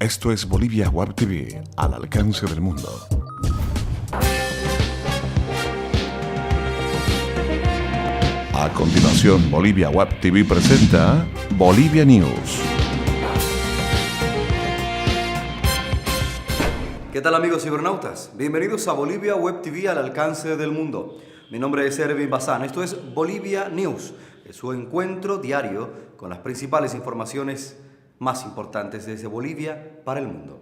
Esto es Bolivia Web TV, al alcance del mundo. A continuación, Bolivia Web TV presenta Bolivia News. ¿Qué tal, amigos cibernautas? Bienvenidos a Bolivia Web TV al alcance del mundo. Mi nombre es Erwin Bazán. Esto es Bolivia News, su encuentro diario con las principales informaciones más importantes desde Bolivia para el mundo.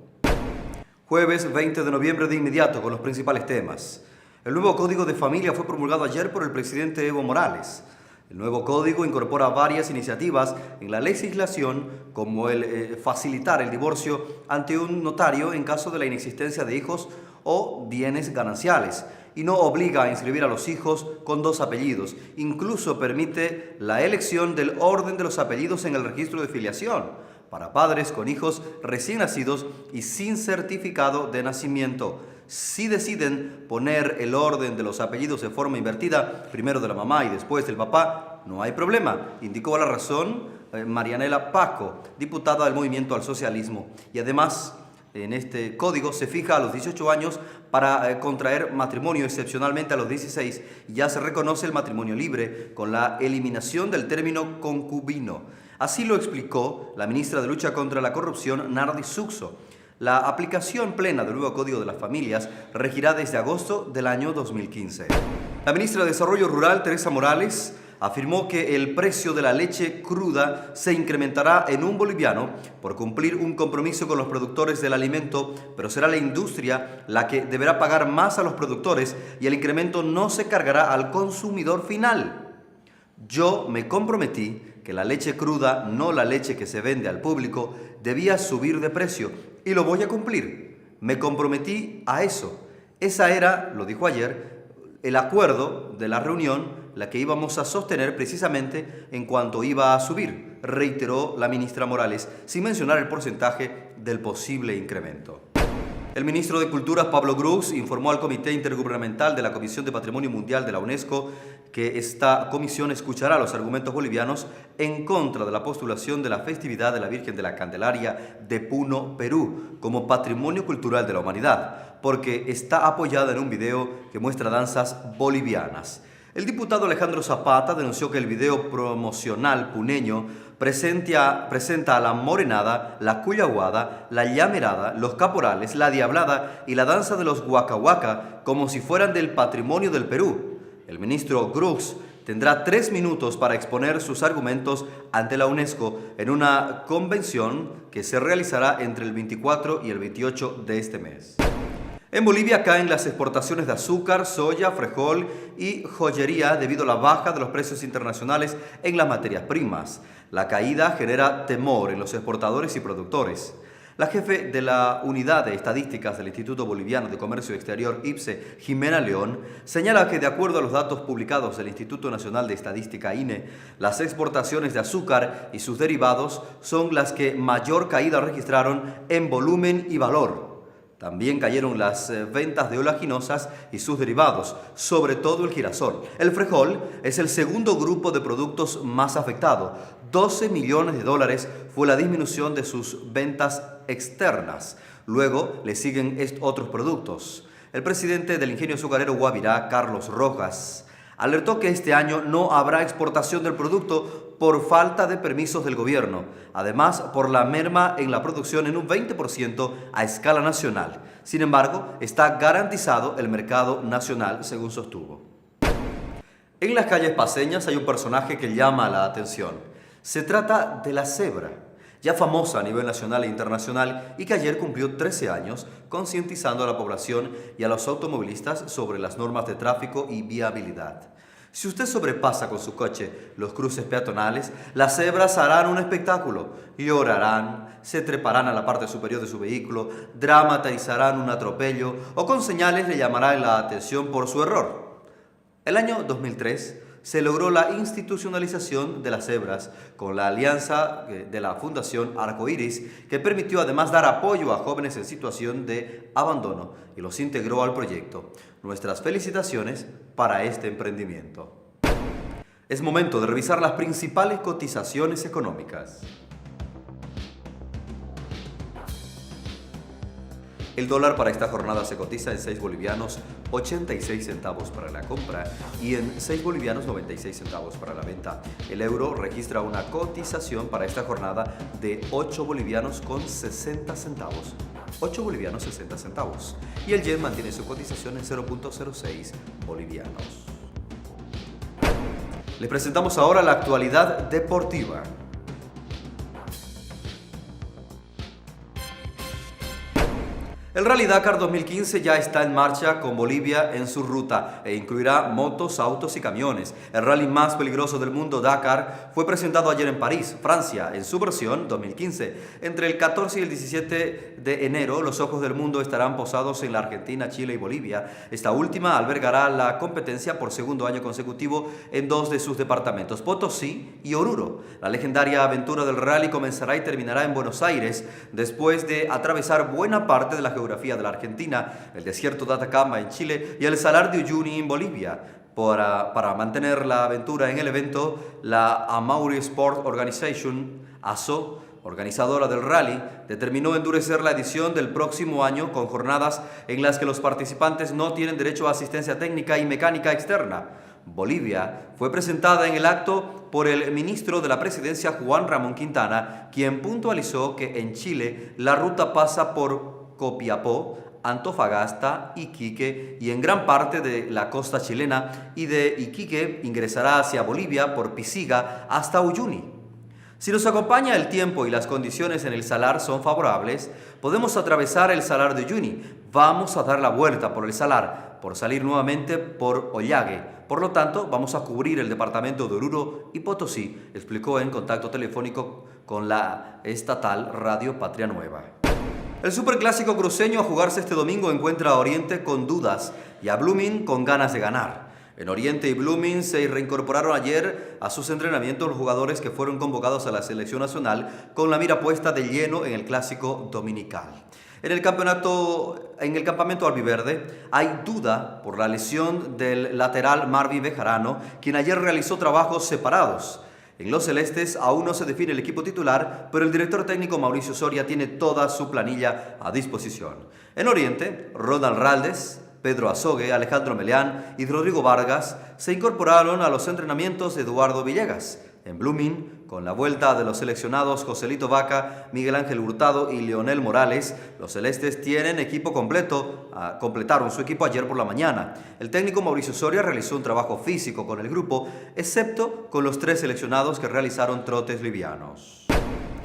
Jueves 20 de noviembre, de inmediato con los principales temas. El nuevo Código de Familia fue promulgado ayer por el presidente Evo Morales. El nuevo código incorpora varias iniciativas en la legislación, como el facilitar el divorcio ante un notario en caso de la inexistencia de hijos o bienes gananciales, y no obliga a inscribir a los hijos con dos apellidos. Incluso permite la elección del orden de los apellidos en el registro de filiación para padres con hijos recién nacidos y sin certificado de nacimiento. Si deciden poner el orden de los apellidos de forma invertida, primero de la mamá y después del papá, no hay problema, indicó a La Razón Marianela Paco, diputada del Movimiento al Socialismo. Y además, en este código se fija a los 18 años para contraer matrimonio, excepcionalmente a los 16, y ya se reconoce el matrimonio libre con la eliminación del término concubino. Así lo explicó la ministra de Lucha contra la Corrupción, Nardi Suxo. La aplicación plena del nuevo Código de las Familias regirá desde agosto del año 2015. La ministra de Desarrollo Rural, Teresa Morales, afirmó que el precio de la leche cruda se incrementará en $1 por cumplir un compromiso con los productores del alimento, pero será la industria la que deberá pagar más a los productores y el incremento no se cargará al consumidor final. Yo me comprometí que la leche cruda, no la leche que se vende al público, debía subir de precio y lo voy a cumplir. Me comprometí a eso. Esa era, lo dijo ayer, el acuerdo de la reunión, la que íbamos a sostener precisamente en cuanto iba a subir, reiteró la ministra Morales, sin mencionar el porcentaje del posible incremento. El ministro de Cultura, Pablo Grux, informó al Comité Intergubernamental de la Comisión de Patrimonio Mundial de la UNESCO que esta comisión escuchará los argumentos bolivianos en contra de la postulación de la festividad de la Virgen de la Candelaria de Puno, Perú, como Patrimonio Cultural de la Humanidad, porque está apoyada en un video que muestra danzas bolivianas. El diputado Alejandro Zapata denunció que el video promocional puneño presenta a la morenada, la cuyaguada, la llamerada, los caporales, la diablada y la danza de los huacahuaca como si fueran del patrimonio del Perú. El ministro Grux tendrá 3 minutos para exponer sus argumentos ante la UNESCO en una convención que se realizará entre el 24 y el 28 de este mes. En Bolivia caen las exportaciones de azúcar, soya, frijol y joyería debido a la baja de los precios internacionales en las materias primas. La caída genera temor en los exportadores y productores. La jefe de la Unidad de Estadísticas del Instituto Boliviano de Comercio Exterior, IPSE, Jimena León, señala que de acuerdo a los datos publicados del Instituto Nacional de Estadística, INE, las exportaciones de azúcar y sus derivados son las que mayor caída registraron en volumen y valor. También cayeron las ventas de oleaginosas y sus derivados, sobre todo el girasol. El frijol es el segundo grupo de productos más afectado. $12 millones fue la disminución de sus ventas externas. Luego le siguen otros productos. El presidente del Ingenio Azucarero Guavirá, Carlos Rojas, alertó que este año no habrá exportación del producto por falta de permisos del gobierno. Además, por la merma en la producción en un 20% a escala nacional. Sin embargo, está garantizado el mercado nacional, según sostuvo. En las calles paceñas hay un personaje que llama la atención. Se trata de la cebra, ya famosa a nivel nacional e internacional y que ayer cumplió 13 años concientizando a la población y a los automovilistas sobre las normas de tráfico y viabilidad. Si usted sobrepasa con su coche los cruces peatonales, las cebras harán un espectáculo, llorarán, se treparán a la parte superior de su vehículo, dramatizarán un atropello o con señales le llamarán la atención por su error. El año 2003 se logró la institucionalización de las cebras con la alianza de la Fundación Arcoiris, que permitió además dar apoyo a jóvenes en situación de abandono y los integró al proyecto. Nuestras felicitaciones para este emprendimiento. Es momento de revisar las principales cotizaciones económicas. El dólar para esta jornada se cotiza en 6 bolivianos 86 centavos para la compra y en 6 bolivianos 96 centavos para la venta. El euro registra una cotización para esta jornada de 8 bolivianos con 60 centavos. 8 bolivianos 60 centavos. Y el yen mantiene su cotización en 0.06 bolivianos. Les presentamos ahora la actualidad deportiva. El Rally Dakar 2015 ya está en marcha con Bolivia en su ruta e incluirá motos, autos y camiones. El rally más peligroso del mundo, Dakar, fue presentado ayer en París, Francia, en su versión 2015. Entre el 14 y el 17 de enero, los ojos del mundo estarán posados en la Argentina, Chile y Bolivia. Esta última albergará la competencia por segundo año consecutivo en 2 de sus departamentos, Potosí y Oruro. La legendaria aventura del rally comenzará y terminará en Buenos Aires, después de atravesar buena parte de la geografía de la Argentina, el desierto de Atacama en Chile y el Salar de Uyuni en Bolivia. Para mantener la aventura en el evento, la Amaury Sport Organization, ASO, organizadora del rally, determinó endurecer la edición del próximo año con jornadas en las que los participantes no tienen derecho a asistencia técnica y mecánica externa. Bolivia fue presentada en el acto por el ministro de la Presidencia, Juan Ramón Quintana, quien puntualizó que en Chile la ruta pasa por Copiapó, Antofagasta, Iquique y en gran parte de la costa chilena, y de Iquique ingresará hacia Bolivia por Pisiga hasta Uyuni. Si nos acompaña el tiempo y las condiciones en el salar son favorables, podemos atravesar el salar de Uyuni. Vamos a dar la vuelta por el salar, por salir nuevamente por Ollague. Por lo tanto, vamos a cubrir el departamento de Oruro y Potosí, explicó en contacto telefónico con la estatal Radio Patria Nueva. El superclásico cruceño a jugarse este domingo encuentra a Oriente con dudas y a Blooming con ganas de ganar. En Oriente y Blooming se reincorporaron ayer a sus entrenamientos los jugadores que fueron convocados a la selección nacional con la mira puesta de lleno en el clásico dominical. En el campamento albiverde hay duda por la lesión del lateral Marvin Bejarano, quien ayer realizó trabajos separados. En los celestes aún no se define el equipo titular, pero el director técnico Mauricio Soria tiene toda su planilla a disposición. En Oriente, Ronald Raldes, Pedro Azogue, Alejandro Meleán y Rodrigo Vargas se incorporaron a los entrenamientos de Eduardo Villegas. En Blooming, con la vuelta de los seleccionados Joselito Vaca, Miguel Ángel Hurtado y Leonel Morales, los celestes tienen equipo completo, completaron su equipo ayer por la mañana. El técnico Mauricio Soria realizó un trabajo físico con el grupo, excepto con los 3 seleccionados que realizaron trotes livianos.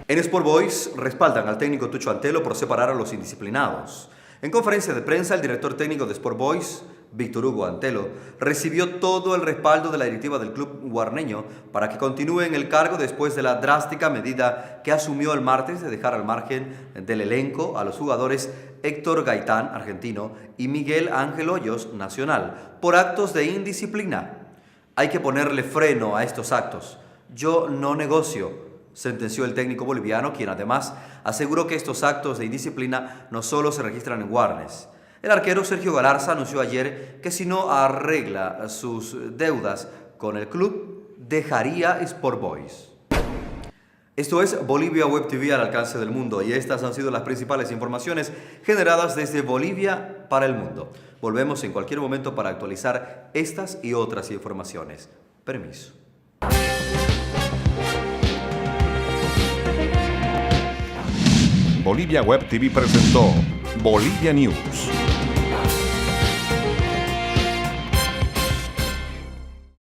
En Sport Boys respaldan al técnico Tucho Antelo por separar a los indisciplinados. En conferencia de prensa, el director técnico de Sport Boys, Víctor Hugo Antelo, recibió todo el respaldo de la directiva del club guarneño para que continúe en el cargo después de la drástica medida que asumió el martes de dejar al margen del elenco a los jugadores Héctor Gaitán, argentino, y Miguel Ángel Hoyos, nacional, por actos de indisciplina. Hay que ponerle freno a estos actos. Yo no negocio, sentenció el técnico boliviano, quien además aseguró que estos actos de indisciplina no solo se registran en Warnes. El arquero Sergio Galarza anunció ayer que si no arregla sus deudas con el club, dejaría Sport Boys. Esto es Bolivia Web TV al alcance del mundo y estas han sido las principales informaciones generadas desde Bolivia para el mundo. Volvemos en cualquier momento para actualizar estas y otras informaciones. Permiso. Bolivia Web TV presentó Bolivia News.